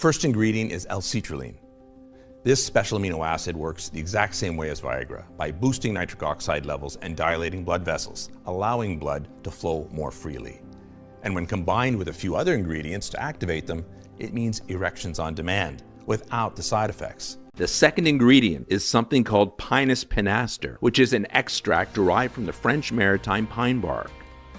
First ingredient is L-Citrulline. This special amino acid works the exact same way as Viagra, by boosting nitric oxide levels and dilating blood vessels, allowing blood to flow more freely. And when combined with a few other ingredients to activate them, it means erections on demand, without the side effects. The second ingredient is something called Pinus Pinaster, which is an extract derived from the French Maritime pine bark.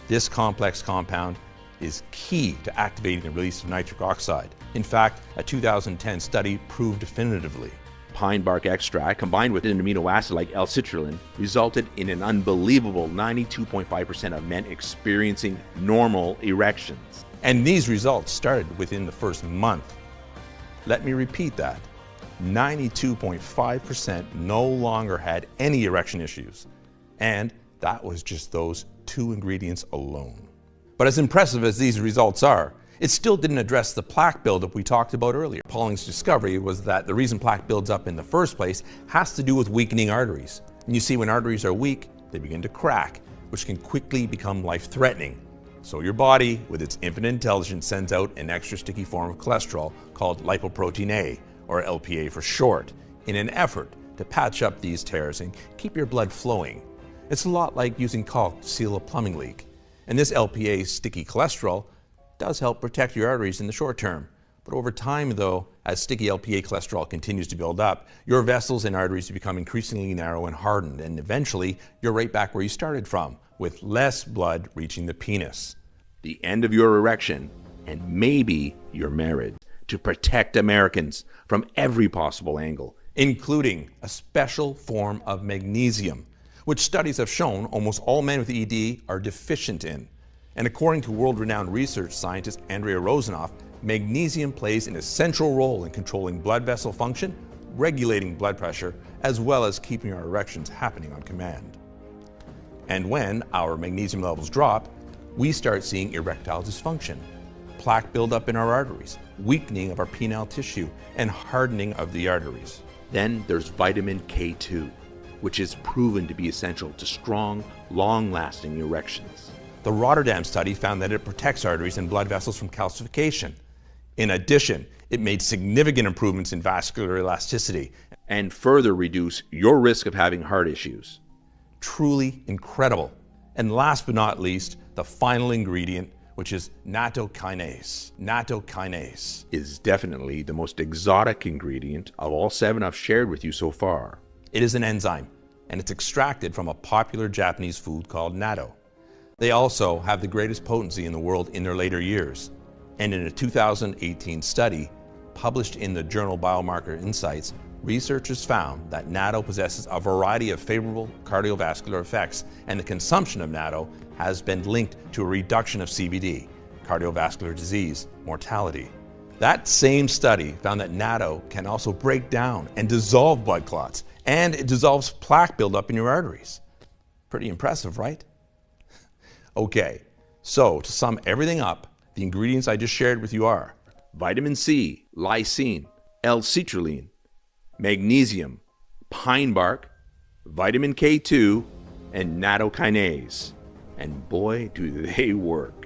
This complex compound is key to activating the release of nitric oxide. In fact, a 2010 study proved definitively. Pine bark extract combined with an amino acid like L-Citrulline resulted in an unbelievable 92.5% of men experiencing normal erections. And these results started within the first month. Let me repeat that. 92.5% no longer had any erection issues. And that was just those two ingredients alone. But as impressive as these results are, it still didn't address the plaque buildup we talked about earlier. Pauling's discovery was that the reason plaque builds up in the first place has to do with weakening arteries. And you see, when arteries are weak, they begin to crack, which can quickly become life-threatening. So your body, with its infinite intelligence, sends out an extra sticky form of cholesterol called Lipoprotein A, or LPA for short, in an effort to patch up these tears and keep your blood flowing. It's a lot like using caulk to seal a plumbing leak. And this LPA sticky cholesterol does help protect your arteries in the short term. But over time, though, as sticky LPA cholesterol continues to build up, your vessels and arteries become increasingly narrow and hardened, and eventually you're right back where you started from, with less blood reaching the penis. The end of your erection, and maybe your marriage, to protect Americans from every possible angle, including a special form of magnesium, which studies have shown almost all men with ED are deficient in. And according to world-renowned research scientist Andrea Rosenoff, magnesium plays an essential role in controlling blood vessel function, regulating blood pressure, as well as keeping our erections happening on command. And when our magnesium levels drop, we start seeing erectile dysfunction, plaque buildup in our arteries, weakening of our penile tissue, and hardening of the arteries. Then there's vitamin K2, which is proven to be essential to strong, long-lasting erections. The Rotterdam study found that it protects arteries and blood vessels from calcification. In addition, it made significant improvements in vascular elasticity and further reduce your risk of having heart issues. Truly incredible. And last but not least, the final ingredient, which is Nattokinase. Nattokinase is definitely the most exotic ingredient of all 7 I've shared with you so far. It is an enzyme, and it's extracted from a popular Japanese food called natto. They also have the greatest potency in the world in their later years. And in a 2018 study published in the journal Biomarker Insights, researchers found that natto possesses a variety of favorable cardiovascular effects, and the consumption of natto has been linked to a reduction of CVD, cardiovascular disease, mortality. That same study found that natto can also break down and dissolve blood clots, and it dissolves plaque buildup in your arteries. Pretty impressive, right? Okay, so to sum everything up, the ingredients I just shared with you are vitamin C, lysine, L-Citrulline, magnesium, pine bark, vitamin K2, and nattokinase. And boy, do they work.